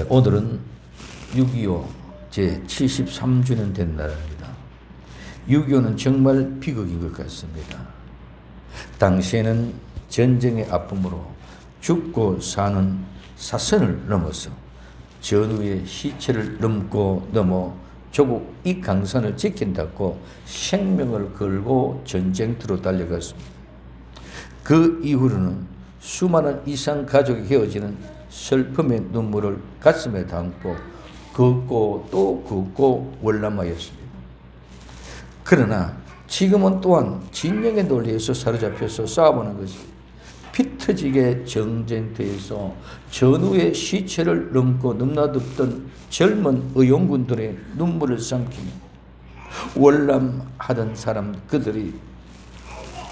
오늘은 6.25 제73주년 된 날입니다. 6.25는 정말 비극인 것 같습니다. 당시에는 전쟁의 아픔으로 죽고 사는 사선을 넘어서 전후의 시체를 넘어 조국 이 강산을 지킨다고 생명을 걸고 전쟁터로 달려갔습니다. 그 이후로는 수많은 이상 가족이 헤어지는 슬픔의 눈물을 가슴에 담고 걷고 또 걷고 월남하였습니다. 그러나 지금은 또한 진영의 논리에서 사로잡혀서 싸워보는 것이 피 터지게 정쟁터에서 전후의 시체를 넘고 넘나듣던 젊은 의용군들의 눈물을 삼키며 월남하던 사람 그들이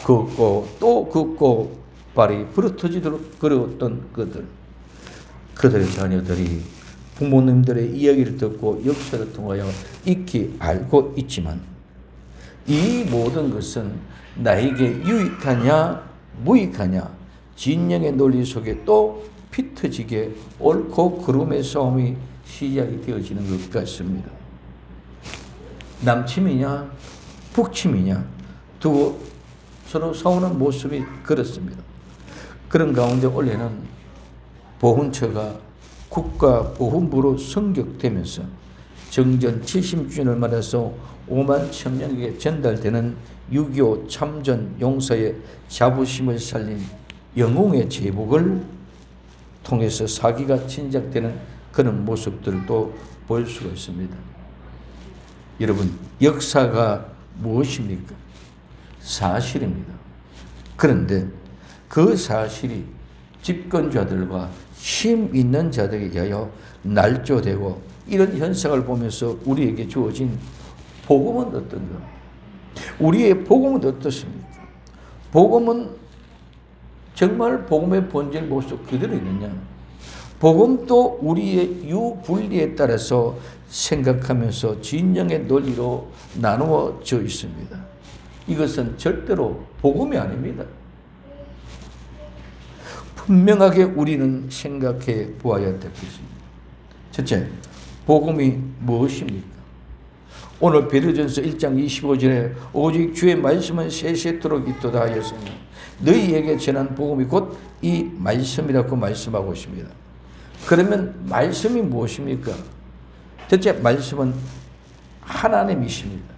걷고 또 걷고 발이 부러터지도록 걸어왔던 그들의 자녀들이 부모님들의 이야기를 듣고 역사를 통하여 익히 알고 있지만 이 모든 것은 나에게 유익하냐 무익하냐 진영의 논리 속에 또 피 터지게 옳고 그름의 싸움이 시작이 되어지는 것 같습니다. 남침이냐 북침이냐 두고 서로 싸우는 모습이 그렇습니다. 그런 가운데 올해는 보훈처가 국가보훈부로 승격되면서 정전 70주년을 맞아서 5만 1000명에게 전달되는 6.25 참전 용사의 자부심을 살린 영웅의 제복을 통해서 사기가 진작되는 그런 모습들도 볼 수가 있습니다. 여러분, 역사가 무엇입니까? 사실입니다. 그런데 그 사실이 집권자들과 힘 있는 자들에 의하여 날조되고 이런 현상을 보면서 우리에게 주어진 복음은 어떤가? 우리의 복음은 어떻습니까? 복음은 정말 복음의 본질 모습 그대로 있느냐? 복음도 우리의 유분리에 따라서 생각하면서 진영의 논리로 나누어져 있습니다. 이것은 절대로 복음이 아닙니다. 분명하게 우리는 생각해 보아야 되겠습니다. 첫째, 복음이 무엇입니까? 오늘 베드로전서 1장 25절에 오직 주의 말씀은 세세토록 있도다 하였으니 너희에게 전한 복음이 곧 이 말씀이라고 말씀하고 있습니다. 그러면 말씀이 무엇입니까? 첫째, 말씀은 하나님이십니다.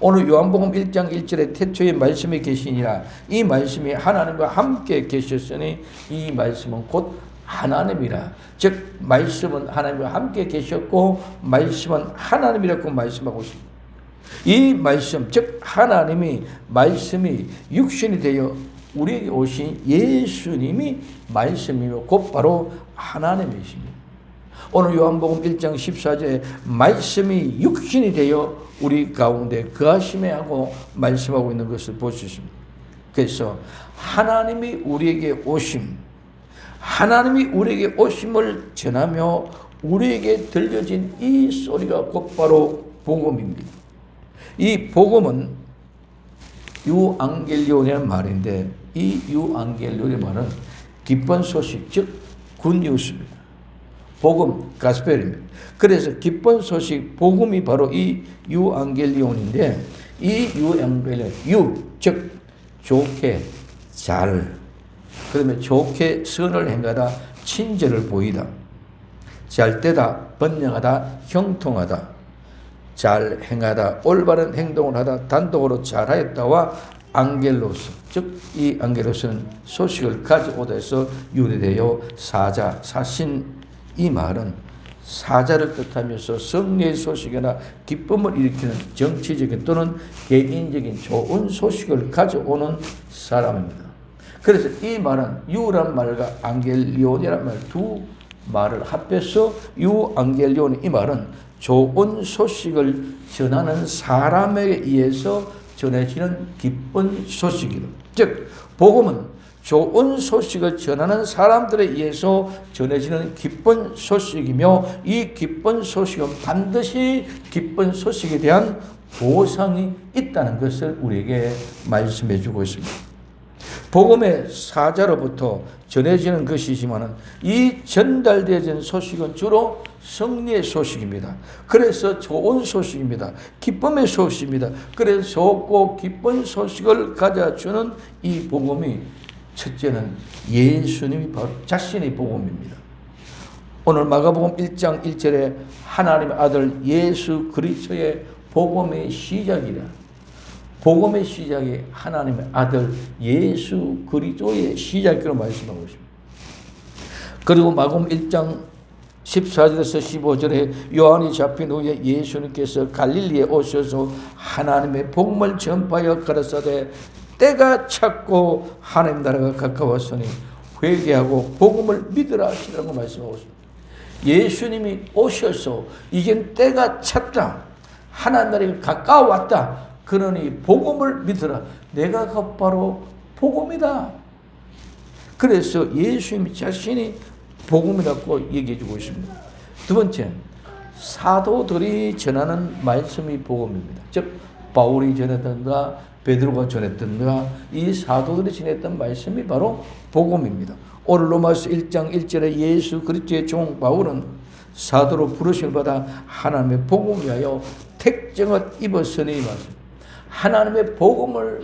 오늘 요한복음 1장 1절에 태초에 말씀이 계시니라 이 말씀이 하나님과 함께 계셨으니 이 말씀은 곧 하나님이라. 즉 말씀은 하나님과 함께 계셨고 말씀은 하나님이라고 말씀하고 있습니다. 이 말씀 즉 하나님이 말씀이 육신이 되어 우리에게 오신 예수님이 말씀이며 곧바로 하나님이십니다. 오늘 요한복음 1장 14절에 말씀이 육신이 되어 우리 가운데 거하심에 하고 말씀하고 있는 것을 볼 수 있습니다. 그래서 하나님이 우리에게 오심을 전하며 우리에게 들려진 이 소리가 곧바로 복음입니다. 이 복음은 유앙겔리온이라는 말인데 이 유앙겔리온의 말은 기쁜 소식 즉 굿뉴스입니다. 복음, 가스펠입니다. 그래서 기쁜 소식, 복음이 바로 이 유앙겔리온인데 이 유앙겔리온, 즉 좋게, 잘, 그다음에 좋게 선을 행하다, 친절을 보이다, 잘되다, 번영하다, 형통하다, 잘 행하다, 올바른 행동을 하다, 단독으로 잘하였다와 앙겔로스, 즉 이 앙겔로스는 소식을 가져오다 해서 유래되어 사자, 사신 이 말은 사자를 뜻하면서 승리의 소식이나 기쁨을 일으키는 정치적인 또는 개인적인 좋은 소식을 가져오는 사람입니다. 그래서 이 말은 유란 말과 앙겔리온이란 말 두 말을 합해서 유앙겔리온 이 말은 좋은 소식을 전하는 사람에 의해서 전해지는 기쁜 소식이다. 즉 복음은 좋은 소식을 전하는 사람들에 의해서 전해지는 기쁜 소식이며 이 기쁜 소식은 반드시 기쁜 소식에 대한 보상이 있다는 것을 우리에게 말씀해 주고 있습니다. 복음의 사자로부터 전해지는 것이지만 이 전달되어진 소식은 주로 승리의 소식입니다. 그래서 좋은 소식입니다. 기쁨의 소식입니다. 그래서 좋고 기쁜 소식을 가져주는 이 복음이 첫째는 예수님이 바로 자신의 복음입니다. 오늘 마가복음 1장 1절에 하나님의 아들 예수 그리스도의 복음의 시작이라. 복음의 시작이 하나님의 아들 예수 그리스도의 시작으로 말씀하고 있습니다. 그리고 마가복음 1장 14절에서 15절에 요한이 잡힌 후에 예수님께서 갈릴리에 오셔서 하나님의 복음을 전파하여 가라사대 때가 찼고 하나님 나라가 가까웠으니 회개하고 복음을 믿으라 하시라고 말씀하고 있습니다. 예수님이 오셔서 이젠 때가 찼다. 하나님 나라가 가까웠다. 그러니 복음을 믿으라. 내가 바로 복음이다. 그래서 예수님 자신이 복음이라고 얘기해 주고 있습니다. 두 번째, 사도들이 전하는 말씀이 복음입니다. 즉 바울이 전했던가 베드로가 전했던가 이 사도들이 전했던 말씀이 바로 복음입니다. 오늘 로마서 1장 1절에 예수 그리스도의 종 바울은 사도로 부르심을 받아 하나님의 복음을 위하여 택정을 입었으니 말씀. 하나님의 복음을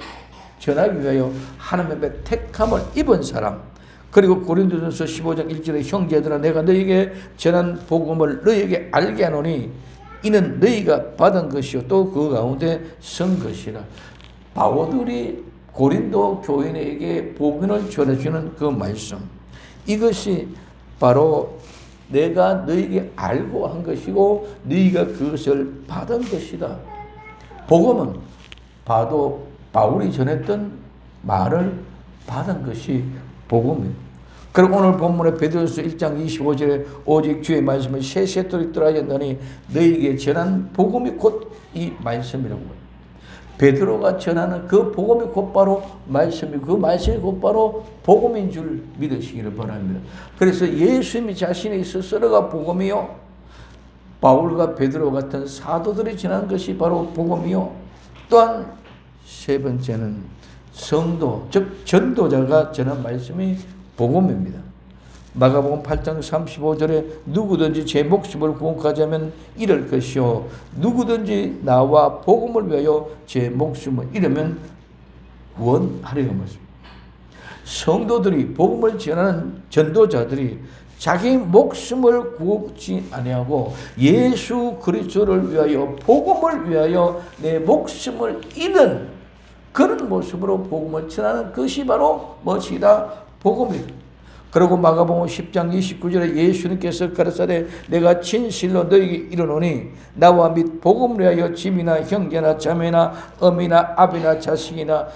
전하기 위하여 하나님의 택함을 입은 사람. 그리고 고린도전서 15장 1절에 형제들아 내가 너희에게 전한 복음을 너희에게 알게 하노니 이는 너희가 받은 것이요 또 그 가운데 선 것이라. 바울들이 고린도 교인에게 복음을 전해주는 그 말씀, 이것이 바로 내가 너희에게 알고 한 것이고 너희가 그것을 받은 것이다. 복음은 봐도 바울이 전했던 말을 받은 것이 복음입니다. 그리고 오늘 본문의 베드로서 1장 25절에 오직 주의 말씀을 세세토록 들어야한다니 너희에게 전한 복음이 곧 이 말씀이라고 해요. 베드로가 전하는 그 복음이 곧바로 말씀이고 그 말씀이 곧바로 복음인 줄 믿으시기를 바랍니다. 그래서 예수님이 자신의 스스로가 복음이요 바울과 베드로 같은 사도들이 전한 것이 바로 복음이요 또한 세 번째는 성도 즉 전도자가 전한 말씀이 복음입니다. 마가복음 8장 35절에 누구든지 제 목숨을 구원하자면 잃을 것이요 누구든지 나와 복음을 위하여 제 목숨을 잃으면 구원하리라 말씀입니다. 성도들이 복음을 전하는 전도자들이 자기 목숨을 구하지 아니하고 예수 그리스도를 위하여 복음을 위하여 내 목숨을 잃은 그런 모습으로 복음을 전하는 것이 바로 무엇이다? 복음이다. 그리고 마가복음 10장 29절에 예수님께서 가라사대 내가 진실로 너희에게 이르노니 나와 및 복음을 위하여 집이나 형제나 자매나 어미나 아비나 자식이나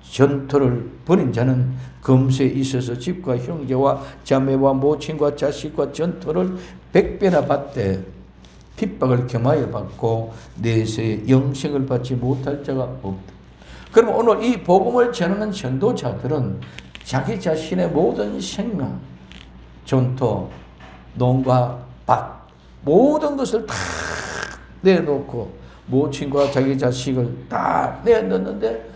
전토를 벌인 자는 금세에 있어서 집과 형제와 자매와 모친과 자식과 전토를 100배나 받되 핍박을 겸하여 받고 내세에 영생을 받지 못할 자가 없다. 그럼 오늘 이 복음을 전하는 전도자들은 자기 자신의 모든 생명, 전토, 농가, 밭 모든 것을 다 내놓고 모친과 자기 자식을 다 내놓는데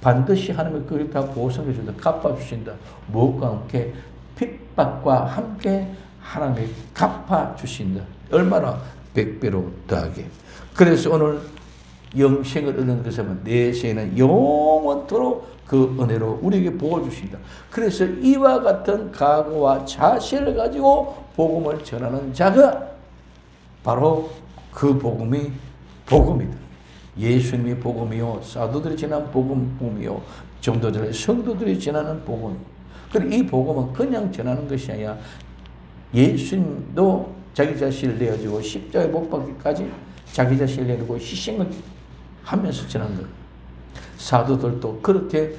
반드시 하나님이 그걸 다 보상해 준다. 갚아주신다. 무엇과 함께? 핍박과 함께 하나님이 갚아주신다. 얼마나? 100배로 더하게. 그래서 오늘 영생을 얻는 것은 내세에는 영원토록 그 은혜로 우리에게 부어주신다. 그래서 이와 같은 각오와 자세를 가지고 복음을 전하는 자가 바로 그 복음이 복음이다. 예수님이 복음이요 사도들이 전한 복음이요 전도자의 성도들이 전하는 복음. 그리고 이 복음은 그냥 전하는 것이 아니라 예수님도 자기 자신을 내어주고 십자가에 못 박기까지 자기 자신을 내놓고 희생을 하면서 전한 것. 사도들도 그렇게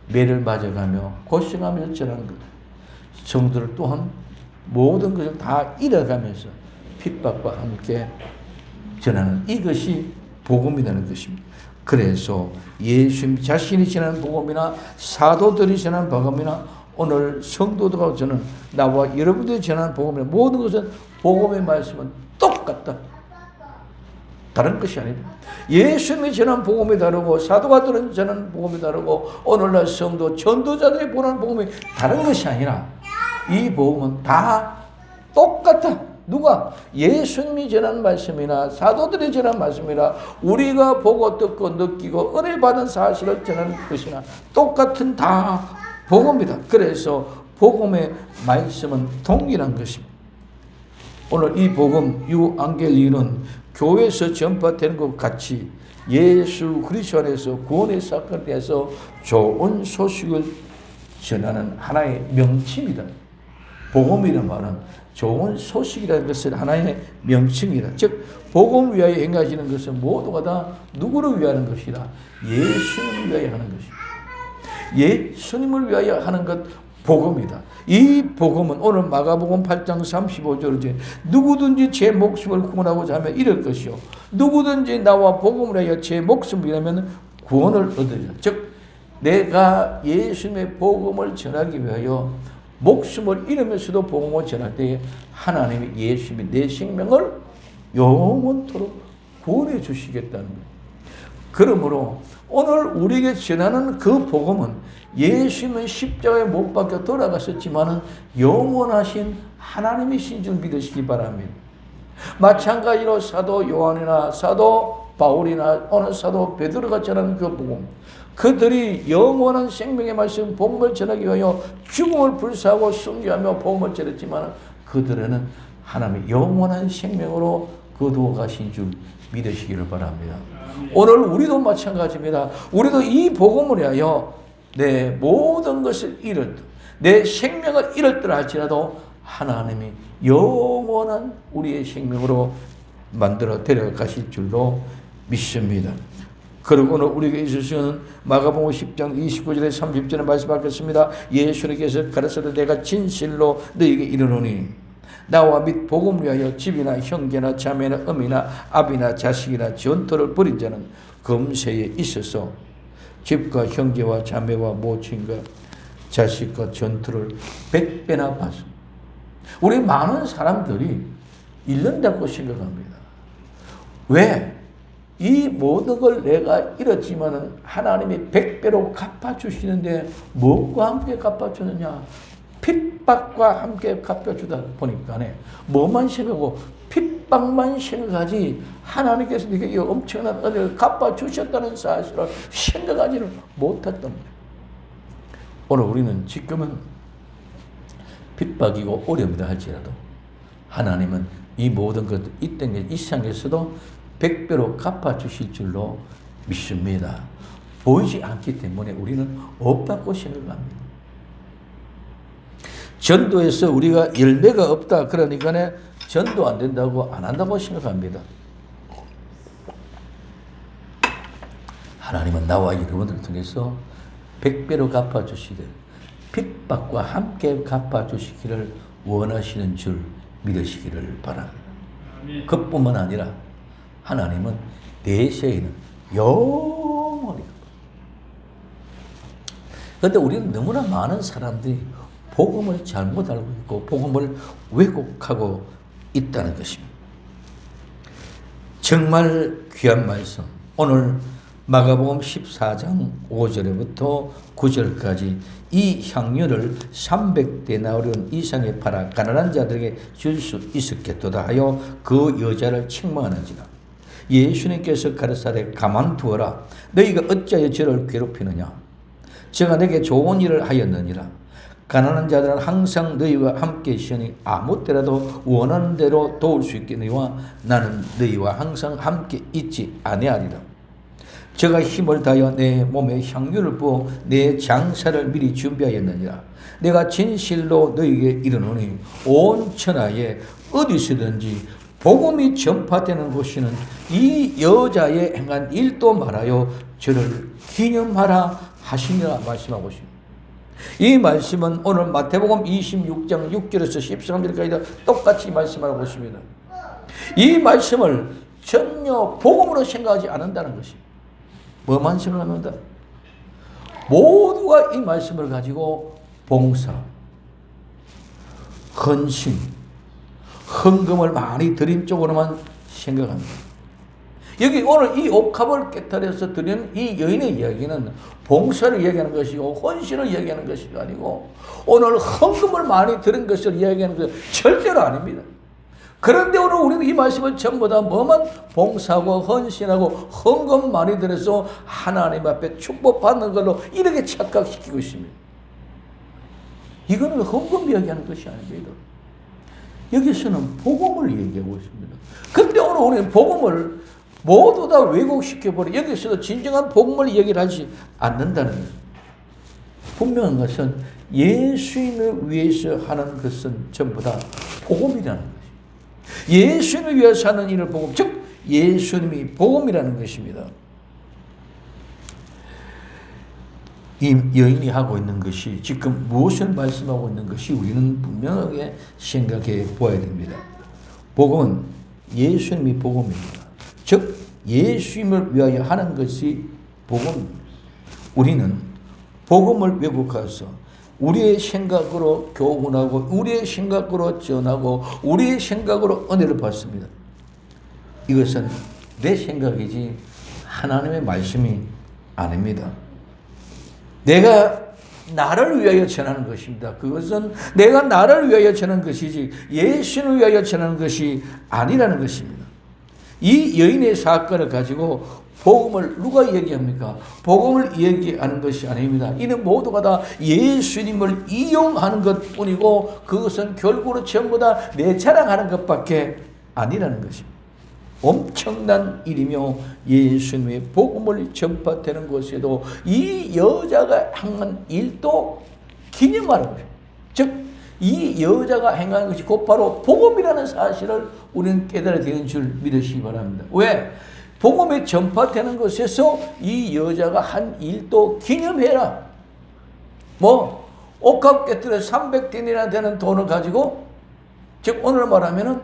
매를 맞아가며 고생하면서 전하는 것. 성도들 또한 모든 것을 다 잃어가면서 핍박과 함께 전하는 이것이 복음이라는 것입니다. 그래서 예수님 자신이 전하는 복음이나 사도들이 전하는 복음이나 오늘 성도들과 저는 나와 여러분들이 전하는 복음이나 모든 것은 복음의 말씀은 똑같다. 다른 것이 아닙니다. 예수님이 전한 복음이 다르고 사도가들은 전한 복음이 다르고 오늘날 성도 전도자들이 보는 복음이 다른 것이 아니라 이 복음은 다 똑같아. 누가? 예수님이 전한 말씀이나 사도들이 전한 말씀이나 우리가 보고 듣고 느끼고 은혜 받은 사실을 전하는 것이나 똑같은 다 복음이다. 그래서 복음의 말씀은 동일한 것입니다. 오늘 이 복음 유앙겔리오는 교회에서 전파되는 것 같이 예수 그리스도 안에서 구원의 사건에 대해서 좋은 소식을 전하는 하나의 명칭이다. 복음이라는 말은 좋은 소식이라는 것은 하나의 명칭이다. 즉 복음 위하여 행하시는 것은 모두가 다 누구를 위하는 것이라? 예수님을 위하여 하는 것입니다. 예수님을 위하여 하는 것 복음이다. 이 복음은 오늘 마가복음 8장 35절에 누구든지 제 목숨을 구원하고자 하면 이럴 것이요 누구든지 나와 복음을 하여 제 목숨을 잃으면 구원을 얻으리라. 즉 내가 예수님의 복음을 전하기 위하여 목숨을 잃으면서도 복음을 전할 때에 하나님이 예수님이 내 생명을 영원토록 구원해 주시겠다는 거예요. 그러므로 오늘 우리에게 전하는 그 복음은 예수님은 십자가에 못 박혀 돌아가셨지만은 영원하신 하나님이신 줄 믿으시기 바랍니다. 마찬가지로 사도 요한이나 사도 바울이나 오늘 사도 베드로가 전하는 그 복음, 그들이 영원한 생명의 말씀 복음을 전하기 위하여 죽음을 불사하고 순교하며 복음을 전했지만 그들은 하나님의 영원한 생명으로 거두어 가신 줄 믿으시기를 바랍니다. 오늘 우리도 마찬가지입니다. 우리도 이 복음을 위하여 내 모든 것을 잃을 듯, 내 생명을 잃을 듯 할지라도 하나님이 영원한 우리의 생명으로 만들어 데려가실 줄로 믿습니다. 그리고 오늘 우리에게 있으시는 마가복음 10장 29절에 30절에 말씀하겠습니다. 예수님께서 가르쳐도 내가 진실로 너희에게 이르노니 나와 및 복음을 위하여 집이나 형제나 자매나 어미나 아비나 자식이나 전토를 벌인 자는 금세에 있어서 집과 형제와 자매와 모친과 자식과 전투를 100배나 받습니다. 우리 많은 사람들이 잃는다고 생각합니다. 왜? 이 모든 걸 내가 잃었지만은 하나님이 100배로 갚아주시는데 무엇과 함께 갚아주느냐? 핍박과 함께 갚아주다 보니까 뭐만 생각하고 핍박만 생각하지 하나님께서 네게 이 엄청난 은혜를 갚아주셨다는 사실을 생각하지를 못했던 거예요. 오늘 우리는 지금은 핍박이고 어려움이다 할지라도 하나님은 이 모든 것 이 땅에 이 세상에서도 100배로 갚아주실 줄로 믿습니다. 보이지 않기 때문에 우리는 없다고 생각합니다. 전도에서 우리가 열매가 없다 그러니까 전도 안 된다고 안 한다고 생각합니다. 하나님은 나와 여러분들을 통해서 100배로 갚아주시되 핍박과 함께 갚아주시기를 원하시는 줄 믿으시기를 바랍니다. 그뿐만 아니라 하나님은 내세에는 영원히. 그런데 우리는 너무나 많은 사람들이 복음을 잘못 알고 있고 복음을 왜곡하고 있다는 것입니다. 정말 귀한 말씀. 오늘 마가복음 14장 5절부터 9절까지 이 향유를 300데나리온 이상에 팔아 가난한 자들에게 줄 수 있었겠도다 하여 그 여자를 책망하는지라. 예수님께서 가르사대 가만두어라. 너희가 어찌하여 저를 괴롭히느냐. 제가 내게 좋은 일을 하였느니라. 가난한 자들은 항상 너희와 함께 있으니 아무 때라도 원하는 대로 도울 수 있겠느니와 나는 너희와 항상 함께 있지 아니하리라. 제가 힘을 다하여 내 몸에 향유를 부어 내 장사를 미리 준비하였느니라. 내가 진실로 너희에게 이르노니 온 천하에 어디서든지 복음이 전파되는 곳에는 이 여자의 행한 일도 말하여 저를 기념하라 하시니라 말씀하고 있습니다. 이 말씀은 오늘 마태복음 26장 6절에서 13절까지 똑같이 말씀하고 있습니다. 이 말씀을 전혀 복음으로 생각하지 않는다는 것입니다. 뭐만 생각합니다? 모두가 이 말씀을 가지고 봉사, 헌신, 헌금을 많이 드린 쪽으로만 생각합니다. 여기 오늘 이 옥합을 깨뜨려서 드리는 이 여인의 이야기는 봉사를 이야기하는 것이고 헌신을 이야기하는 것이 아니고 오늘 헌금을 많이 들은 것을 이야기하는 것 절대로 아닙니다. 그런데 오늘 우리는 이 말씀을 전부 다 뭐만 봉사하고 헌신하고 헌금 많이 들여서 하나님 앞에 축복받는 걸로 이렇게 착각시키고 있습니다. 이거는 헌금 이야기하는 것이 아닙니다. 여기서는 복음을 얘기하고 있습니다. 그런데 오늘 우리는 복음을 모두 다 왜곡시켜버려 여기서도 진정한 복음을 얘기를 하지 않는다는 것입니다. 분명한 것은 예수님을 위해서 하는 것은 전부 다 복음이라는 것입니다. 예수님을 위해서 하는 일을 복음, 즉 예수님이 복음이라는 것입니다. 이 여인이 하고 있는 것이 지금 무엇을 말씀하고 있는 것이 우리는 분명하게 생각해 보아야 됩니다. 복음은 예수님이 복음입니다. 즉 예수님을 위하여 하는 것이 복음입니다. 우리는 복음을 왜곡해서 우리의 생각으로 교훈하고 우리의 생각으로 전하고 우리의 생각으로 은혜를 받습니다. 이것은 내 생각이지 하나님의 말씀이 아닙니다. 내가 나를 위하여 전하는 것입니다. 그것은 내가 나를 위하여 전하는 것이지 예수를 위하여 전하는 것이 아니라는 것입니다. 이 여인의 사건을 가지고 복음을 누가 얘기합니까? 복음을 얘기하는 것이 아닙니다. 이는 모두가 다 예수님을 이용하는 것뿐이고 그것은 결국은 전부 다 내 자랑하는 것밖에 아니라는 것입니다. 엄청난 일이며 예수님의 복음을 전파되는 곳에도 이 여자가 행한 일도 기념하는 것입니다. 즉 이 여자가 행한 것이 곧바로 복음이라는 사실을 우리는 깨달아야 되는 줄 믿으시기 바랍니다. 왜? 복음이 전파되는 것에서 이 여자가 한 일도 기념해라. 뭐 옥합 깨뜨려 300데나리나 되는 돈을 가지고, 즉 오늘 말하면은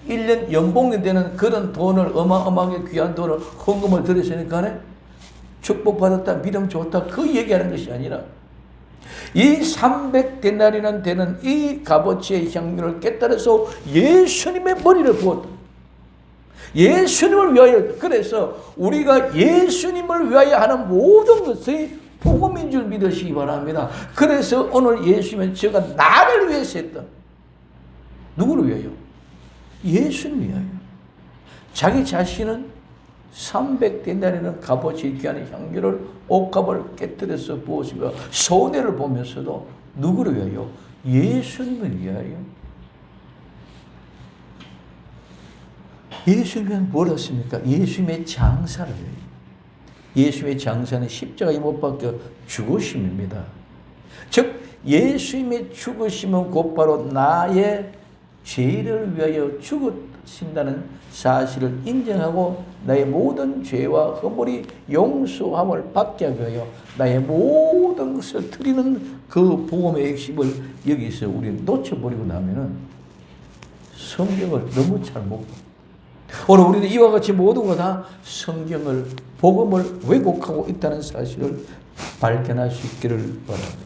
1년 연봉이 되는 그런 돈을, 어마어마하게 귀한 돈을 헌금을 들였으니까 축복받았다, 믿음 좋다, 그 얘기하는 것이 아니라 이 300데나리나 되는 이 값어치의 향유를 깨달아서 예수님의 머리를 부었다. 예수님을 위하여. 그래서 우리가 예수님을 위하여 하는 모든 것이 복음인 줄 믿으시기 바랍니다. 그래서 오늘 예수님은 제가 나를 위해서 했다. 누구를 위하여? 예수님을 위하여. 자기 자신은 300데나리는 값어치 귀한 향유를 옥합을 깨뜨려서 부었으며 손해를 보면서도 누구를 위하여? 예수님을 위하여. 예수님은 뭘 했습니까? 예수님의 장사를 해요. 예수님의 장사는 십자가에 못 박혀 죽으심입니다. 즉 예수님의 죽으심은 곧바로 나의 죄를 위하여 죽으신다는 사실을 인정하고 나의 모든 죄와 허물이 용서함을 받게 하기 위하여 나의 모든 것을 드리는 그 복음의 핵심을 여기서 우리는 놓쳐버리고 나면은 성경을 너무 잘못 봐. 오늘 우리는 이와 같이 모두가 다 성경을, 복음을 왜곡하고 있다는 사실을 발견할 수 있기를 바랍니다.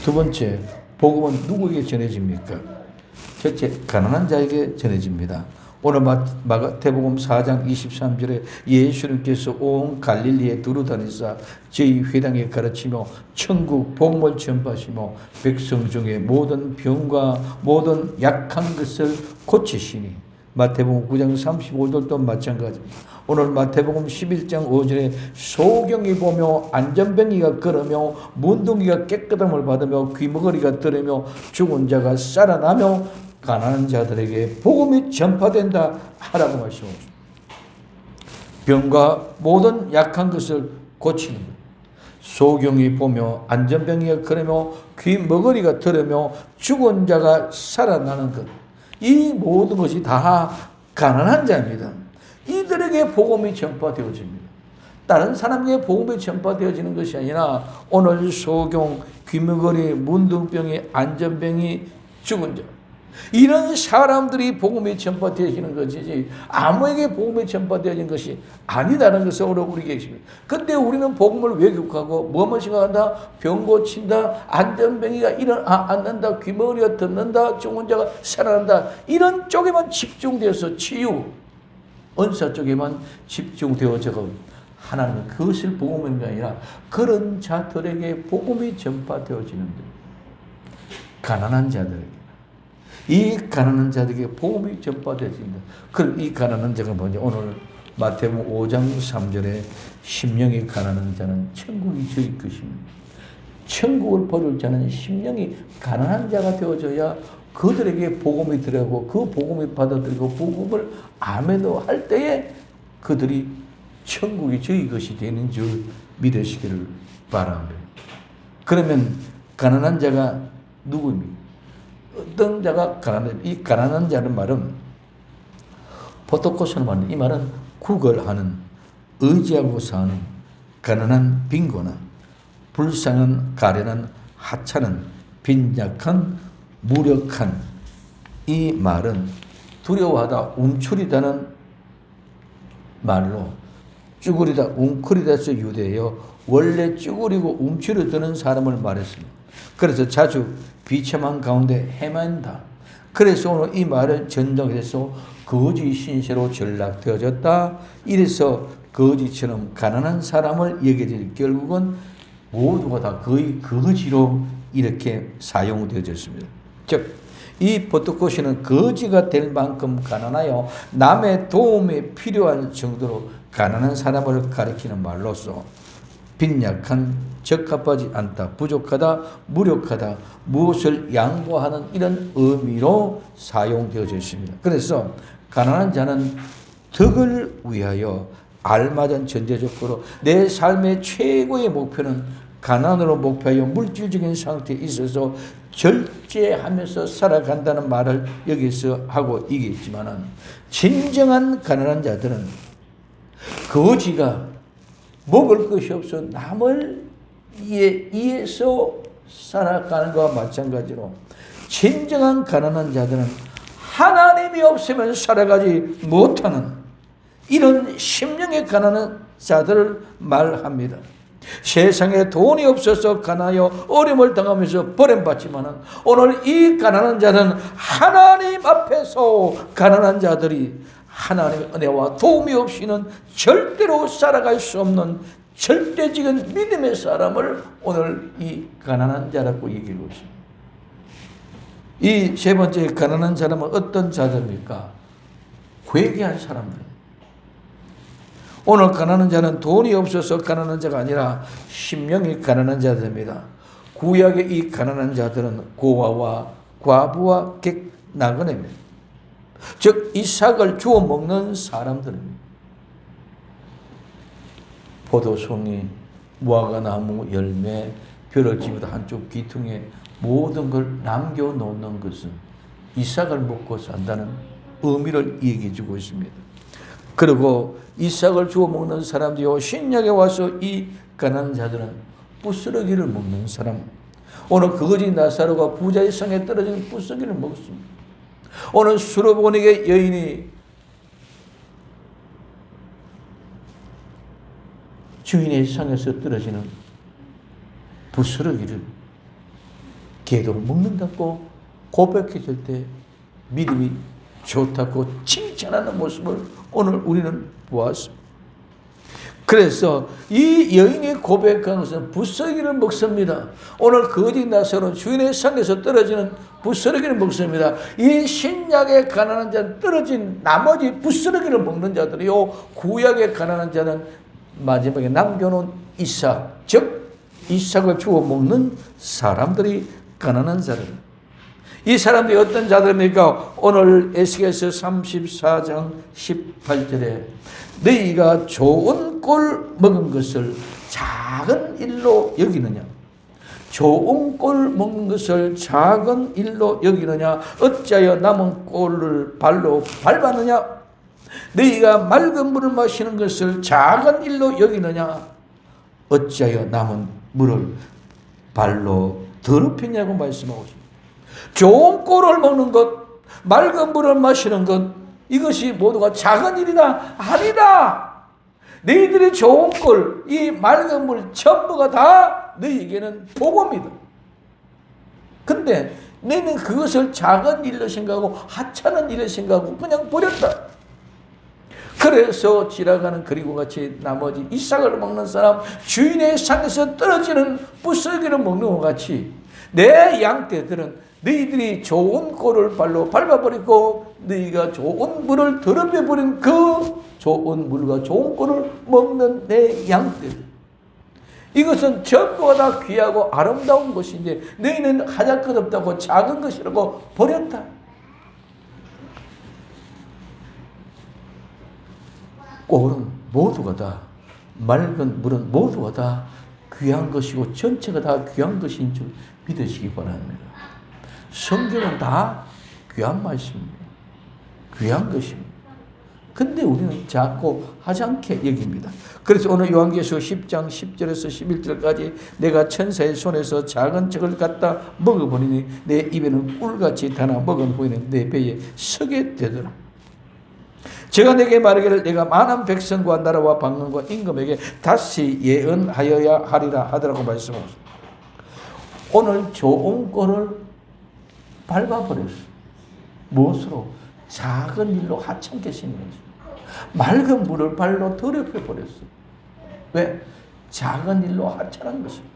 두 번째, 복음은 누구에게 전해집니까? 첫째, 가난한 자에게 전해집니다. 오늘 마태복음 4장 23절에 예수님께서 온 갈릴리에 두루다니사 저희 회당에 가르치며 천국 복음을 전파하시며 백성 중에 모든 병과 모든 약한 것을 고치시니. 마태복음 9장 35절도 마찬가지입니다. 오늘 마태복음 11장 5절에 소경이 보며 안전병이가 걸으며 문둥이가 깨끗함을 받으며 귀머거리가 들으며 죽은 자가 살아나며 가난한 자들에게 복음이 전파된다 하라고 말씀하십니다. 병과 모든 약한 것을 고치는 것. 소경이 보며 안전병이가 걸으며 귀머거리가 들으며 죽은 자가 살아나는 것. 이 모든 것이 다 가난한 자입니다. 이들에게 복음이 전파되어집니다. 다른 사람에게 복음이 전파되어지는 것이 아니라 오늘 소경, 귀머거리, 문둥병이, 안전병이, 죽은 자, 이런 사람들이 복음이 전파되어지는 것이지 아무에게 복음이 전파되어지는 것이 아니다라는 것을 오늘 우리에게 계십니다. 근데 우리는 복음을 왜곡하고 뭐만 생각한다? 병 고친다, 안전병이가 일어난다, 귀머리가 듣는다, 죽은 자가 살아난다, 이런 쪽에만 집중되어서 치유, 은사 쪽에만 집중되어져 하나님은 그것을 복음인 게 아니라 그런 자들에게 복음이 전파되어지는데, 가난한 자들에게, 이 가난한 자들에게 복음이 전파되어진다. 그럼 이 가난한 자가 뭐냐? 오늘 마태복음 5장 3절에 심령이 가난한 자는 천국이 저희 것입니다. 천국을 버릴 자는 심령이 가난한 자가 되어져야 그들에게 복음이 들어가고 그 복음이 받아들이고 복음을 아멘으로 할 때에 그들이 천국이 저희 것이 되는 줄 믿으시기를 바랍니다. 그러면 가난한 자가 누구입니까? 어떤 자가 가난한, 이 가난한 자는 말은 포토코스는 말은, 이 말은 구걸하는, 의지하고 사는, 가난한, 빈곤한, 불쌍한, 가련한, 하찮은, 빈약한, 무력한, 이 말은 두려워하다, 움츠리다는 말로 쭈그리다, 웅크리다에서 유래되어 원래 쭈그리고 움츠려드는 사람을 말했습니다. 그래서 자주 비참한 가운데 헤맨다. 그래서 오늘 이 말을 전정해서 거지 신세로 전락되어졌다. 이래서 거지처럼 가난한 사람을 여겨질, 결국은 모두가 다 거의 거지로 이렇게 사용되어졌습니다. 즉, 이 포토코시는 거지가 될 만큼 가난하여 남의 도움이 필요한 정도로 가난한 사람을 가리키는 말로서 빈약한, 적합하지 않다, 부족하다, 무력하다, 무엇을 양보하는 이런 의미로 사용되어져 있습니다. 그래서 가난한 자는 덕을 위하여 알맞은 전제적으로 내 삶의 최고의 목표는 가난으로 목표하여 물질적인 상태에 있어서 절제하면서 살아간다는 말을 여기서 하고 있지만은, 진정한 가난한 자들은 거지가 먹을 것이 없어 남을 위해서 살아가는 것과 마찬가지로 진정한 가난한 자들은 하나님이 없으면 살아가지 못하는 이런 심령의 가난한 자들을 말합니다. 세상에 돈이 없어서 가난하여 어려움을 당하면서 버림받지만은, 오늘 이 가난한 자는 하나님 앞에서 가난한 자들이 하나님의 은혜와 도움이 없이는 절대로 살아갈 수 없는 절대적인 믿음의 사람을 오늘 이 가난한 자라고 얘기하고 있습니다. 이 세 번째 가난한 사람은 어떤 자들입니까? 회개한 사람들. 오늘 가난한 자는 돈이 없어서 가난한 자가 아니라 심령이 가난한 자들입니다. 구약의 이 가난한 자들은 고아와 과부와 객나그네입니다. 즉 이삭을 주워 먹는 사람들입니다. 포도송이, 무화과나무 열매, 벼룩집보다 한쪽 귀퉁이에 모든 걸 남겨놓는 것은 이삭을 먹고 산다는 의미를 얘기해 주고 있습니다. 그리고 이삭을 주워 먹는 사람들이요, 신약에 와서 이 가난한 자들은 부스러기를 먹는 사람. 오늘 그거지 나사로가 부자의 성에 떨어진 부스러기를 먹습니다. 오늘 수르보닉의 여인이 주인의 상에서 떨어지는 부스러기를 걔도 먹는다고 고백해줄 때 믿음이 좋다고 칭찬하는 모습을 오늘 우리는 보았습니다. 그래서 이 여인이 고백한 것은 부스러기를 먹습니다. 오늘 거짓 나사로는 주인의 상에서 떨어지는 부스러기를 먹습니다. 이 신약의 가난한 자는 떨어진 나머지 부스러기를 먹는 자들이요, 구약의 가난한 자는 마지막에 남겨놓은 이삭, 즉 이삭을 주워 먹는 사람들이 가난한 자들. 이 사람들이 어떤 자들입니까? 오늘 에스겔서 34장 18절에 너희가 좋은 꼴 먹은 것을 작은 일로 여기느냐? 좋은 꼴 먹는 것을 작은 일로 여기느냐? 어찌하여 남은 꼴을 발로 밟았느냐? 너희가 맑은 물을 마시는 것을 작은 일로 여기느냐? 어찌하여 남은 물을 발로 더럽히냐고 말씀하고 있습니다. 좋은 꼴을 먹는 것, 맑은 물을 마시는 것, 이것이 모두가 작은 일이다? 아니다. 너희들이 좋은 꼴, 이 맑은 물 전부가 다 너희에게는 복음이다. 근데 너희는 그것을 작은 일로 생각하고 하찮은 일로 생각하고 그냥 버렸다. 그래서 지나가는 그리고 같이 나머지 이 싹을 먹는 사람 주인의 상에서 떨어지는 부스러기를 먹는 것 같이 내 양떼들은 너희들이 좋은 꼴을 발로 밟아버리고 너희가 좋은 물을 더럽혀버린 그 좋은 물과 좋은 꼴을 먹는 내 양떼들, 이것은 전부가 다 귀하고 아름다운 것인데 너희는 하잘것없다고 작은 것이라고 버렸다. 꼴은 모두가 다, 맑은 물은 모두가 다 귀한 것이고 전체가 다 귀한 것인 줄 믿으시기 바랍니다. 성경은 다 귀한 말씀입니다. 귀한 것입니다. 근데 우리는 자꾸 하찮게 여깁니다. 그래서 오늘 요한계시록 10장 10절에서 11절까지 내가 천사의 손에서 작은 척을 갖다 먹어버리니 내 입에는 꿀같이 달아 먹은 후에는 내 배에 서게 되더라. 제가 내게 말하기를 내가 많은 백성과 나라와 방언과 임금에게 다시 예언하여야 하리라 하더라고 말씀하셨습니다. 오늘 좋은 꼴을 밟아버렸어. 무엇으로? 작은 일로 하찮게 생겼어. 맑은 물을 발로 더럽혀버렸어. 왜? 작은 일로 하찮은 것입니다.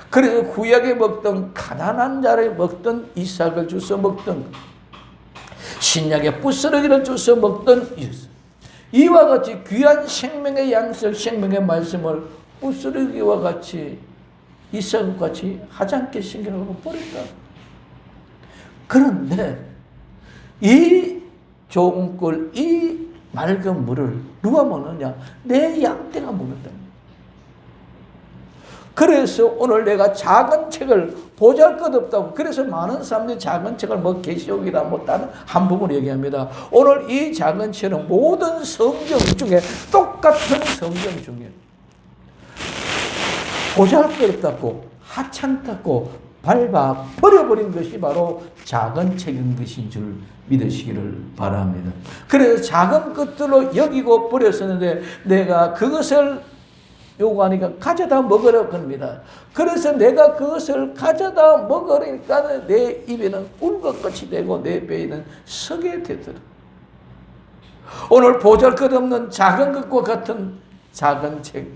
그래서 구약에 먹던 가난한 자를 먹던 이삭을 주워 먹던 신약에 부스러기를 주워 먹던 이와 같이 귀한 생명의 양식, 생명의 말씀을 부스러기와 같이 이삭과 같이 하찮게 생겨놓고 버렸다. 그런데 이 좋은 꿀, 이 맑은 물을 누가 먹느냐? 내 양떼가 먹는다. 그래서 오늘 내가 작은 책을 보잘것없다고, 그래서 많은 사람들이 작은 책을 뭐 계시록이다 뭐 다른 한 부분을 얘기합니다. 오늘 이 작은 책은 모든 성경 중에 똑같은 성경 중에 보잘것없다고 하찮다고 밟아 버려버린 것이 바로 작은 책인 것인 줄 믿으시기를 바랍니다. 그래서 작은 것들로 여기고 버렸었는데 내가 그것을 요구하니까 가져다 먹으라 합니다. 그래서 내가 그것을 가져다 먹으니까 내 입에는 꿀것같이 되고 내 배에는 서게 되더라. 오늘 보잘것없는 작은 것과 같은 작은 책,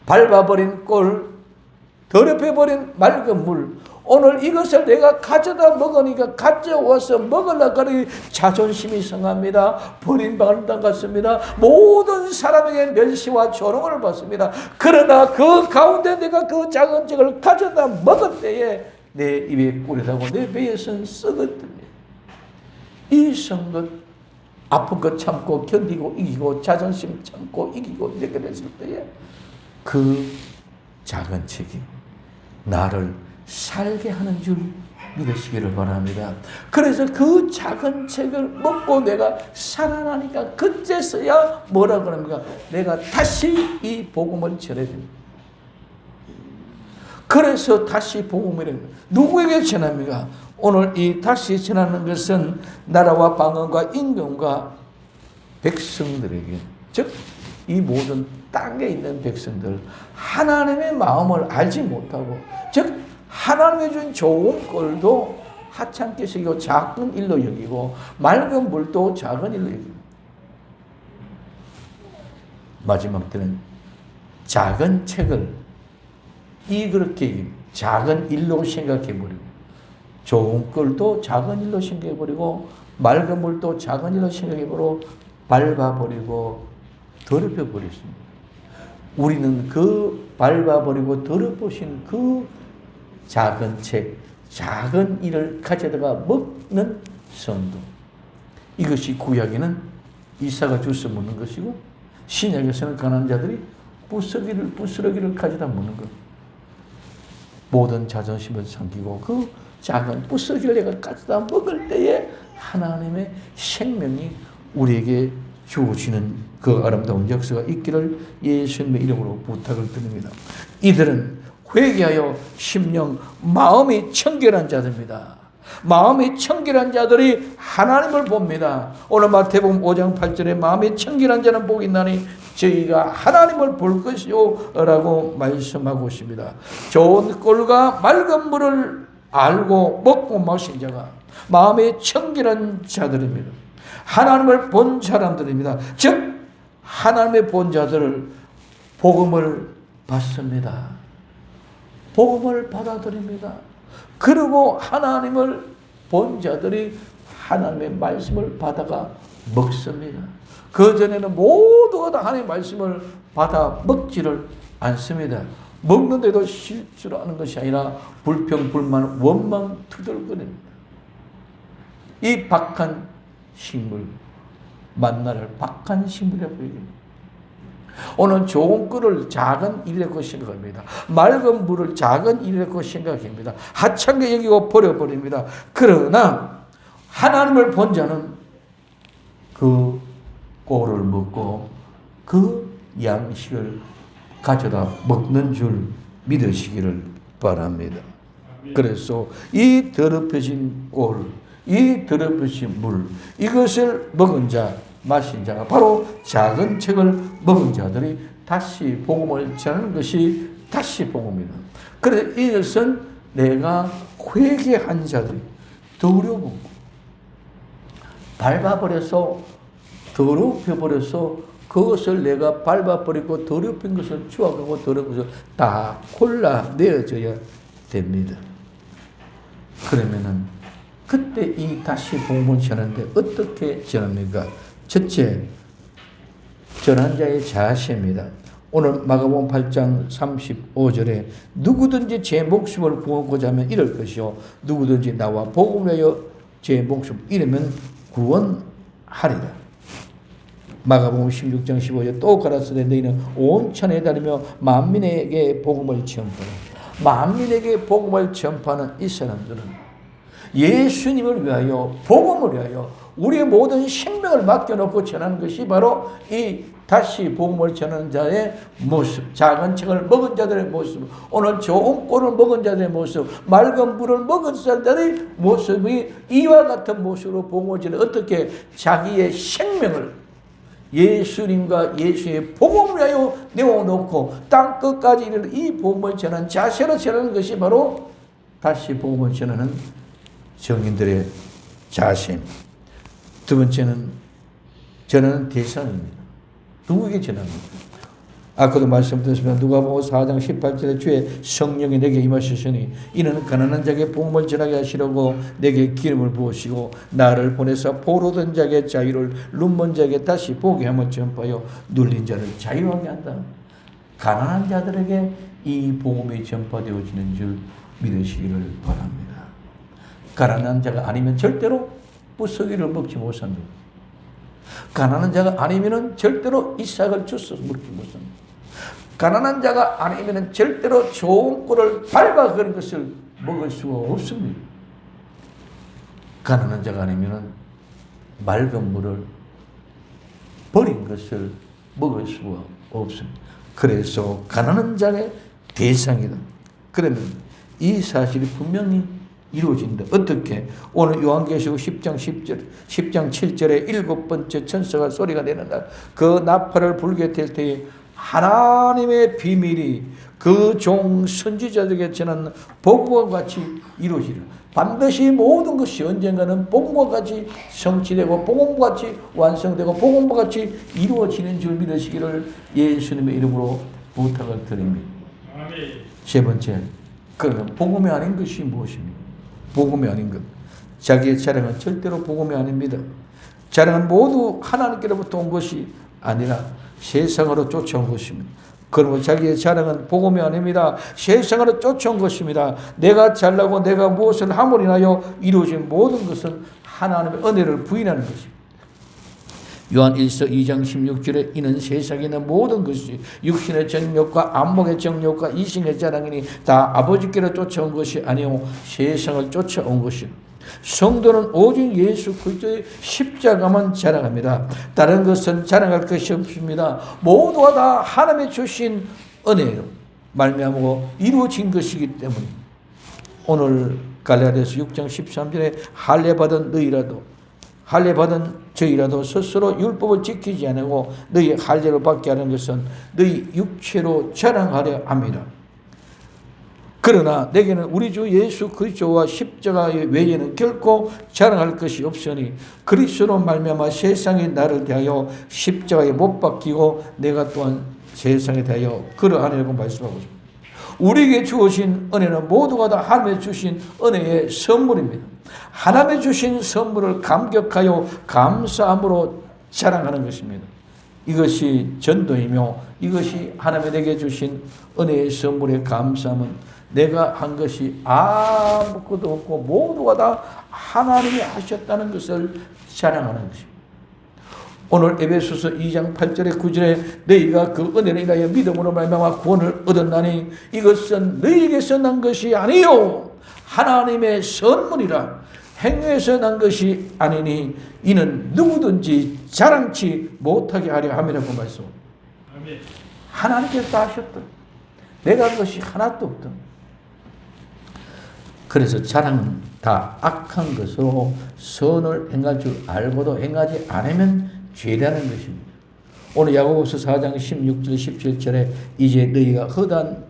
밟아버린 꼴, 더럽혀버린 맑은 물, 오늘 이것을 내가 가져다 먹으니까 가져와서 먹으려고 하니 자존심이 상합니다. 버림받는 같습니다. 모든 사람에게 멸시와 조롱을 받습니다. 그러나 그 가운데 내가 그 작은 책을 가져다 먹을 때에 내 입에 꿀이라고 내 배에서는 썩었답니다. 이 성것, 아픈 것 참고 견디고 이기고 자존심 참고 이기고 이렇게 됐을 때에 그 작은 책이 나를 살게 하는 줄 믿으시기를 바랍니다. 그래서 그 작은 책을 먹고 내가 살아나니까 그때서야 뭐라 그럽니까? 내가 다시 이 복음을 전해야 됩니다. 그래서 다시 복음을 누구에게 전합니까? 오늘 이 다시 전하는 것은 나라와 방언과 임금과 백성들에게, 즉 이 모든 땅에 있는 백성들, 하나님의 마음을 알지 못하고, 즉 하나님의 준 좋은 꼴도 하찮게 여기고 작은 일로 여기고 맑은 물도 작은 일로 여기고, 마지막 때는 작은 책을 그렇게 작은 일로 생각해버리고, 좋은 꼴도 작은 일로 생각해버리고, 맑은 물도 작은 일로 생각해버리고 밟아버리고 더럽혀버렸습니다. 우리는 그 밟아버리고 더럽으신 그 작은 책, 작은 일을 가져다가 먹는 성도, 이것이 구약에는 이삭을 주워 먹는 것이고 신약에서는 가난한 자들이 부스러기를 가져다 먹는 것. 모든 자존심을 삼키고 그 작은 부스러기를 내가 가져다 먹을 때에 하나님의 생명이 우리에게 주어지는 그 아름다운 역사가 있기를 예수님의 이름으로 부탁을 드립니다. 이들은 회개하여 심령 마음이 청결한 자들입니다. 마음이 청결한 자들이 하나님을 봅니다. 오늘 마태복음 5장 8절에 마음이 청결한 자는 복이 있나니 저희가 하나님을 볼 것이요 라고 말씀하고 있습니다. 좋은 꼴과 맑은 물을 알고 먹고 마신 자가 마음이 청결한 자들입니다. 하나님을 본 사람들입니다. 즉 하나님의 본 자들을 복음을 받습니다. 복음을 받아들입니다. 그리고 하나님을 본 자들이 하나님의 말씀을 받아가 먹습니다. 그전에는 모두가 다 하나님의 말씀을 받아 먹지를 않습니다. 먹는데도 실수를 하는 것이 아니라 불평, 불만, 원망, 투덜거립니다. 이 박한 식물, 만나를 박한 식물이라고 얘기합니다. 오늘 좋은 꿀을 작은 일이라고 생각합니다. 맑은 물을 작은 일이라고 생각합니다. 하찮게 여기고 버려버립니다. 그러나 하나님을 본 자는 그 꿀을 먹고 그 양식을 가져다 먹는 줄 믿으시기를 바랍니다. 그래서 이 더럽혀진 꿀, 이 더럽혀진 물, 이것을 먹은 자, 마신 자가 바로 작은 책을 먹은 자들이 다시 복음을 전하는 것이 다시 복음이다. 그래서 이것은 내가 회개한 자들이 더러운 밟아버려서 더럽혀버려서 그것을 내가 밟아버리고 더럽힌 것을 추억하고 더러운 것을 다 골라내어져야 됩니다. 그러면은 그때 이 다시 복음을 전하는데 어떻게 전합니까? 첫째, 전한 자의 자세입니다. 오늘 마가복음 8장 35절에 누구든지 제 목숨을 구원하고자 하면 이럴 것이요 누구든지 나와 복음을 위하여 제 목숨 잃으면 구원하리라. 마가복음 16장 15절 또 가라사대 너희는 온 천하에 다니며 만민에게 복음을 전파하라. 만민에게 복음을 전파하는 이 사람들은 예수님을 위하여 복음을 위하여 우리의 모든 생명을 맡겨놓고 전하는 것이 바로 이 다시 복음을 전하는 자의 모습, 작은 책을 먹은 자들의 모습, 오늘 좋은 꿀을 먹은 자들의 모습, 맑은 물을 먹은 자들의 모습이 이와 같은 모습으로 복음을 전해 어떻게 자기의 생명을 예수님과 예수의 복음을 위하여 내어놓고 땅 끝까지 이르는 이 복음을 전하는 자세로 전하는 것이 바로 다시 복음을 전하는 정인들의 자세입니다. 두 번째는 전하는 대상입니다. 누구에게 전합니까? 아까도 말씀드렸지만 누가복음 4장 18절에 주의 성령이 내게 임하셨으니 이는 가난한 자에게 복음을 전하게 하시려고 내게 기름을 부으시고 나를 보내서 포로된 자에게 자유를 눈먼 자에게 다시 보게 하며 전파하여 눌린 자를 자유하게 한다. 가난한 자들에게 이 복음이 전파되어지는 줄 믿으시기를 바랍니다. 가난한 자가 아니면 절대로 부스러기를 먹지 못한다. 가난한 자가 아니면 절대로 이삭을 주워서 먹지 못한다. 가난한 자가 아니면 절대로 좋은 꿀을 밟아 그런 것을 먹을 수가 없습니다. 가난한 자가 아니면 맑은 물을 버린 것을 먹을 수가 없습니다. 그래서 가난한 자의 대상이다. 그러면 이 사실이 분명히 이루어진다. 어떻게? 오늘 요한계시록 10장 7절에 일곱 번째 천사가 소리가 내는 날 그 나팔을 불게 될 때에 하나님의 비밀이 그 종 선지자들에게 전하는 복음과 같이 이루어지리라. 반드시 모든 것이 언젠가는 복음과 같이 성취되고 복음과 같이 완성되고 복음과 같이 이루어지는 줄 믿으시기를 예수님의 이름으로 부탁을 드립니다. 세 번째, 그러면 복음이 아닌 것이 무엇입니까? 복음이 아닌 것. 자기의 자랑은 절대로 복음이 아닙니다. 자랑은 모두 하나님께로부터 온 것이 아니라 세상으로 쫓아온 것입니다. 그러면 자기의 자랑은 복음이 아닙니다. 세상으로 쫓아온 것입니다. 내가 잘나고 내가 무엇을 함으로 인하여 이루어진 모든 것은 하나님의 은혜를 부인하는 것입니다. 요한 1서 2장 16절에 이는 세상에 있는 모든 것이 육신의 정욕과 안목의 정욕과 이생의 자랑이니 다 아버지께로 쫓아온 것이 아니오 세상을 쫓아온 것이오. 성도는 오직 예수 그리스도의 십자가만 자랑합니다. 다른 것은 자랑할 것이 없습니다. 모두가 다 하나님의 주신 은혜로 말미암고 이루어진 것이기 때문에 오늘 갈라디아서 6장 13절에 할례받은 너희라도 할례받은 저희라도 스스로 율법을 지키지 않고 너희 할례를 받게 하는 것은 너희 육체로 자랑하려 합니다. 그러나 내게는 우리 주 예수 그리스도와 십자가 외에는 결코 자랑할 것이 없으니 그리스도로 말미암아 세상이 나를 대하여 십자가에 못 박히고 내가 또한 세상에 대하여 그러하리라고 말씀하고 있습니다. 우리에게 주어진 은혜는 모두가 다 하나님의 주신 은혜의 선물입니다. 하나님의 주신 선물을 감격하여 감사함으로 자랑하는 것입니다. 이것이 전도이며 이것이 하나님이 내게 주신 은혜의 선물의 감사함은 내가 한 것이 아무것도 없고 모두가 다 하나님이 하셨다는 것을 자랑하는 것입니다. 오늘 에베소서 2장 8절에 9절에 너희가 그 은혜를 인하여 믿음으로 말미암아 구원을 얻었나니 이것은 너희에게서 난 것이 아니요 하나님의 선물이라 행위에서 난 것이 아니니 이는 누구든지 자랑치 못하게 하려 함이라고 말씀합니다. 하나님께서 다 하셨다. 내가 한 것이 하나도 없다. 그래서 자랑은 다 악한 것으로 선을 행할 줄 알고도 행하지 않으면 죄라는 것입니다. 오늘 야고보서 4장 16절 17절에 이제 너희가 허다한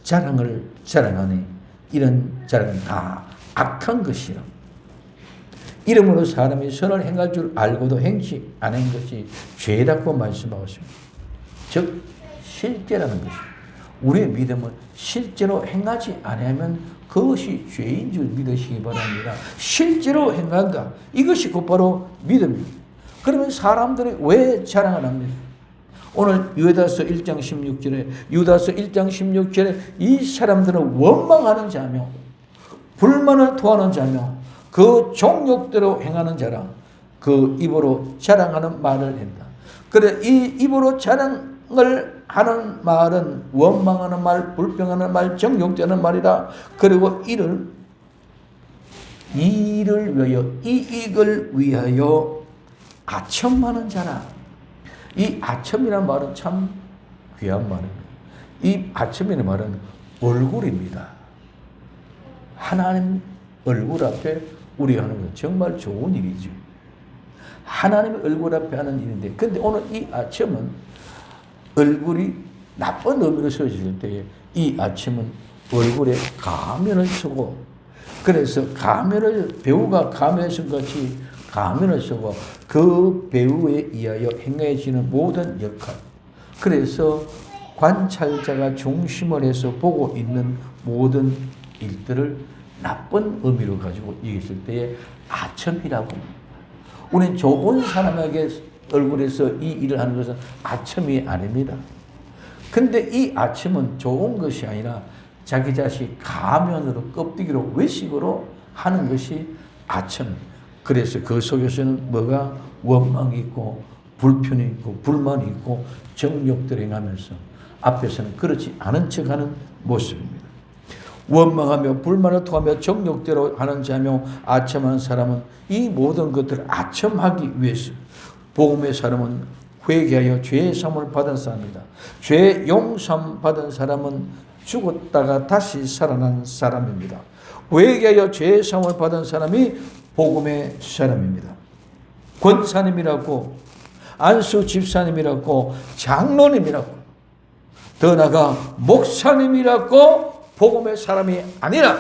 자랑을 자랑하니 이런 자랑은 다 악한 것이라. 이러므로 사람이 선을 행할 줄 알고도 행치 않은 것이 죄라고 말씀하고 있습니다. 즉 실제라는 것입니다. 우리의 믿음은 실제로 행하지 않으면 그것이 죄인 줄 믿으시기 바랍니다. 실제로 행한다. 이것이 곧바로 믿음입니다. 그러면 사람들이 왜 자랑을 합니까? 오늘 유다서 1장 16절에 이 사람들은 원망하는 자며 불만을 토하는 자며 그 종욕대로 행하는 자라 그 입으로 자랑하는 말을 한다. 그래 이 입으로 자랑을 하는 말은 원망하는 말, 불평하는 말, 정욕되는 말이다. 그리고 이를 위하여 이익을 위하여 아첨하는 자라. 이 아첨이라는 말은 참 귀한 말입니다. 이 아첨이라는 말은 얼굴입니다. 하나님 얼굴 앞에 우리 하는 건 정말 좋은 일이죠. 하나님의 얼굴 앞에 하는 일인데, 근데 오늘 이 아첨은 얼굴이 나쁜 의미로 쓰여질 때에 이 아첨은 얼굴에 가면을 쓰고, 그래서 배우가 가면을 쓴 것이 가면을 쓰고 그 배우에 의하여 행해지는 모든 역할. 그래서 관찰자가 중심을 해서 보고 있는 모든 일들을 나쁜 의미로 가지고 얘기했을 때에 아첨이라고. 우리는 좋은 사람에게 얼굴에서 이 일을 하는 것은 아첨이 아닙니다. 근데 이 아첨은 좋은 것이 아니라 자기 자식 가면으로 껍데기로 외식으로 하는 것이 아첨. 그래서 그 속에서는 뭐가 원망이 있고 불편이 있고 불만이 있고 정욕들 행하면서 앞에서는 그렇지 않은 척하는 모습입니다. 원망하며 불만을 토하며 정욕대로 하는 자며 아첨하는 사람은 이 모든 것들을 아첨하기 위해서 복음의 사람은 회개하여 죄의 사함을 받은 사람이다. 죄 용서함 받은 사람은 죽었다가 다시 살아난 사람입니다. 회개하여 죄의 사함을 받은 사람이 복음의 사람입니다. 권사님이라고 안수 집사님이라고 장로님이라고 더 나아가 목사님이라고 복음의 사람이 아니라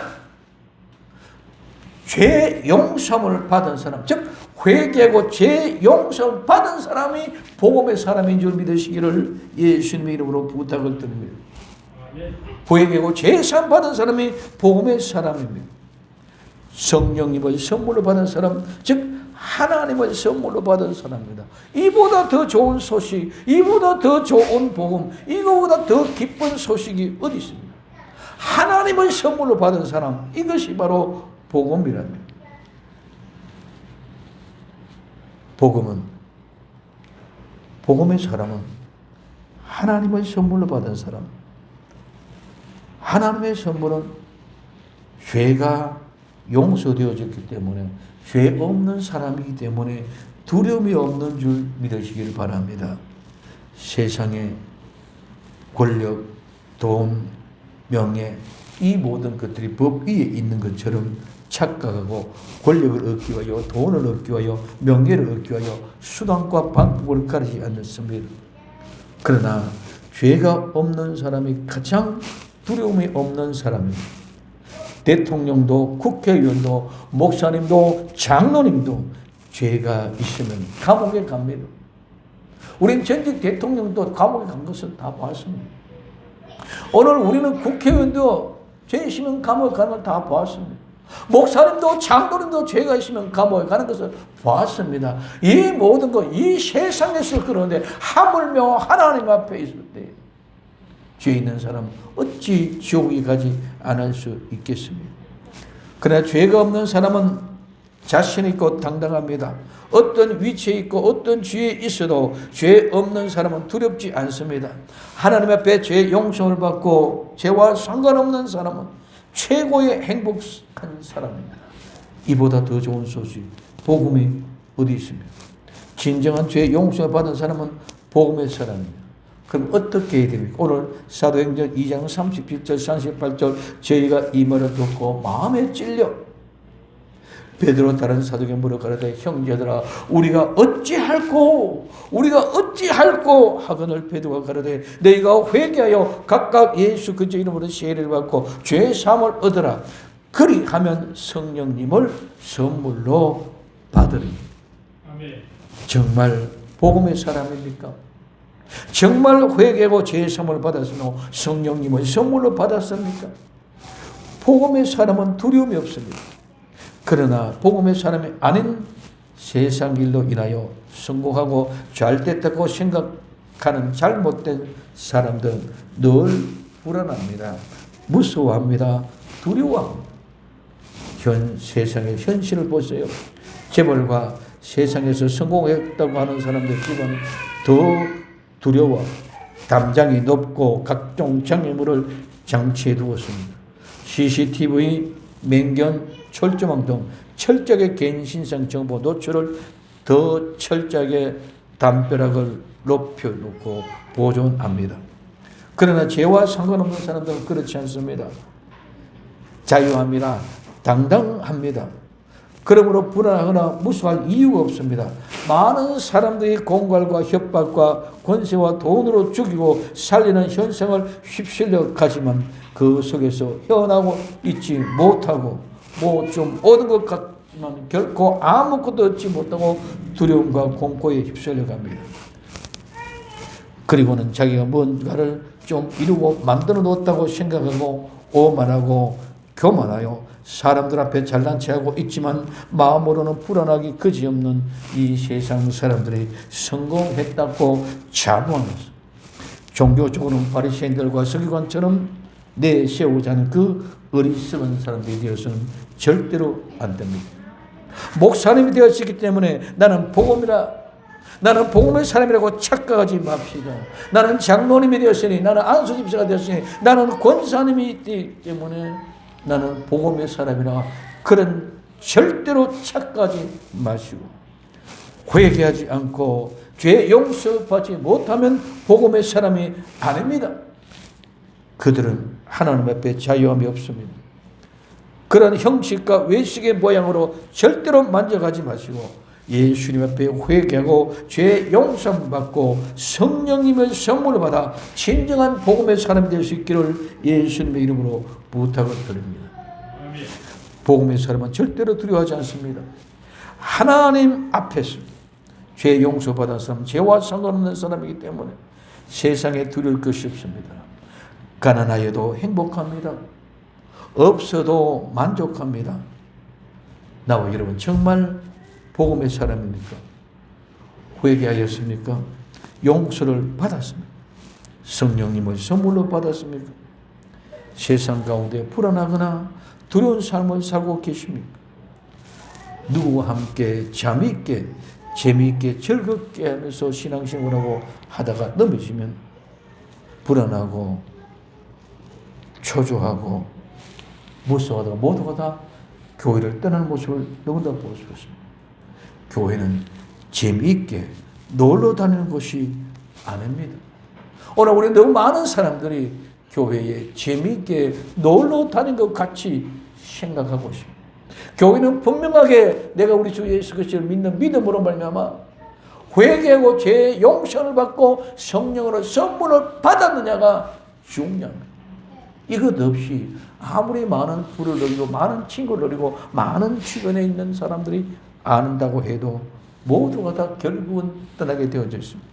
죄 용서함을 받은 사람, 즉 회개하고 죄 용서함을 받은 사람이 복음의 사람인 줄 믿으시기를 예수님의 이름으로 부탁을 드립니다. 회개하고 죄 사함 받은 사람이 복음의 사람입니다. 성령님을 선물로 받은 사람, 즉 하나님을 선물로 받은 사람입니다. 이보다 더 좋은 소식, 이보다 더 좋은 복음, 이거보다 더 기쁜 소식이 어디 있습니까? 하나님을 선물로 받은 사람, 이것이 바로 복음이랍니다. 복음의 사람은 하나님을 선물로 받은 사람. 하나님의 선물은 죄가 용서되어졌기 때문에 죄 없는 사람이기 때문에 두려움이 없는 줄 믿으시길 바랍니다. 세상에 권력, 돈, 명예 이 모든 것들이 법 위에 있는 것처럼 착각하고 권력을 얻기 위하여 돈을 얻기 위하여 명예를 얻기 위하여 수단과 방법을 가리지 않습니다. 그러나 죄가 없는 사람이 가장 두려움이 없는 사람입니다. 대통령도 국회의원도 목사님도 장로님도 죄가 있으면 감옥에 갑니다. 우린 전직 대통령도 감옥에 간 것을 다 봤습니다. 오늘 우리는 국회의원도 죄 있으면 감옥에 가는 걸 다 봤습니다. 목사님도 장로님도 죄가 있으면 감옥에 가는 것을 봤습니다. 이 모든 것, 이 세상에서 그러는데 하물며 하나님 앞에 있을 때 죄 있는 사람 어찌 지옥에 가지 않을 수 있겠습니까? 그러나 죄가 없는 사람은 자신 있고 당당합니다. 어떤 위치에 있고 어떤 지위에 있어도 죄 없는 사람은 두렵지 않습니다. 하나님 앞에 죄 용서를 받고 죄와 상관없는 사람은 최고의 행복한 사람입니다. 이보다 더 좋은 소식, 복음이 어디 있습니까? 진정한 죄 용서를 받은 사람은 복음의 사람입니다. 그럼 어떻게 해야 됩니까? 오늘 사도행전 2장 37절 38절 저희가 이 말을 듣고 마음에 찔려 베드로 다른 사도에게 물어가라되 형제들아 우리가 어찌할꼬 하거늘 베드로가 가라되 너희가 회개하여 각각 예수 그리스도 이름으로 세례를 받고 죄 사함을 얻으라. 그리하면 성령님을 선물로 받으리. 정말 복음의 사람입니까? 정말 회개하고 죄 사함을 받았으며 성령님을 선물로 받았습니까? 복음의 사람은 두려움이 없습니다. 그러나 복음의 사람이 아닌 세상 일로 인하여 성공하고 잘됐다고 생각하는 잘못된 사람들은 늘 불안합니다. 무서워합니다. 두려워합니다. 세상의 현실을 보세요. 재벌과 세상에서 성공했다고 하는 사람들 집은 더 두려워 담장이 높고 각종 장애물을 장치해 두었습니다. CCTV, 맹견, 철조망 등 철저하게 개인 신상 정보 노출을 더 철저하게 담벼락을 높여놓고 보존합니다. 그러나 죄와 상관없는 사람들은 그렇지 않습니다. 자유합니다. 당당합니다. 그러므로 불안하거나 무서워할 이유가 없습니다. 많은 사람들이 공갈과 협박과 권세와 돈으로 죽이고 살리는 현상을 휩쓸려 가지만 그 속에서 헤어나고 있지 못하고 좀 얻은 것 같지만 결코 아무것도 얻지 못하고 두려움과 공포에 휩쓸려 갑니다. 그리고는 자기가 뭔가를 좀 이루고 만들어 놓았다고 생각하고 오만하고 교만하여 사람들 앞에 잘난 체하고 있지만 마음으로는 불안하기 그지없는 이 세상 사람들이 성공했다고 자부하면서 종교적으로는 바리새인들과 서기관처럼 내세우자는 그 어리석은 사람들이 되어서는 절대로 안 됩니다. 목사님이 되었기 때문에 나는 복음의 사람이라고 착각하지 맙시다. 나는 장로님이 되었으니, 나는 안수집사가 되었으니, 나는 권사님이 있기 때문에 나는 복음의 사람이라 그런 절대로 착각하지 마시고 회개하지 않고 죄 용서받지 못하면 복음의 사람이 아닙니다. 그들은 하나님 앞에 자유함이 없습니다. 그런 형식과 외식의 모양으로 절대로 만져가지 마시고 예수님 앞에 회개하고 죄 용서 받고 성령님의 선물을 받아 진정한 복음의 사람이 될 수 있기를 예수님의 이름으로 부탁을 드립니다. 복음의 사람은 절대로 두려워하지 않습니다. 하나님 앞에서 죄 용서받은 사람, 죄와 상관없는 사람이기 때문에 세상에 두려울 것이 없습니다. 가난하여도 행복합니다. 없어도 만족합니다. 나와 여러분 정말 복음의 사람입니까? 회개하였습니까? 용서를 받았습니까? 성령님을 선물로 받았습니까? 세상 가운데 불안하거나 두려운 삶을 살고 계십니까? 누구와 함께 잠있게 재미있게 즐겁게 하면서 신앙생활하고 하다가 넘어지면 불안하고 초조하고 무서워하다가 모두가 다 교회를 떠나는 모습을 너무나 보고 싶었습니다. 교회는 재미있게 놀러 다니는 곳이 아닙니다. 오늘 우리 너무 많은 사람들이 교회에 재미있게 놀러 다니는 것 같이 생각하고 있습니다. 교회는 분명하게 내가 우리 주 예수 그리스도를 믿는 믿음으로 말미암아 회개하고 죄 용서를 받고 성령으로 선물을 받았느냐가 중요합니다. 이것 없이 아무리 많은 부를 누리고 많은 친구를 누리고 많은 주변에 있는 사람들이 아는다고 해도 모두가 다 결국은 떠나게 되어져 있습니다.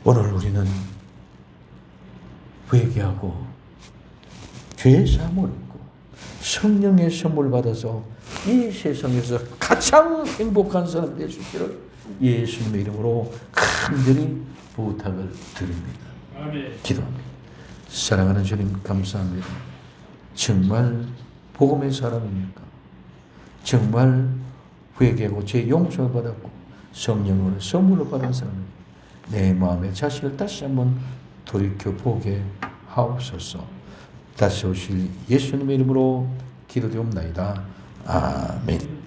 오늘 우리는 회개하고 죄 사함을 얻고 성령의 선물 받아서 이 세상에서 가장 행복한 사람이 될 수 있기를 예수님의 이름으로 간절히 부탁을 드립니다. 기도합니다. 사랑하는 주님 감사합니다. 정말 복음의 사람입니까? 정말 회개하고 죄 용서를 받았고 성령으로 선물을 받은 사람입니다. 내 마음의 자식을 다시 한번 돌이켜보게 하옵소서. 다시 오실 예수님의 이름으로 기도되옵나이다. 아멘.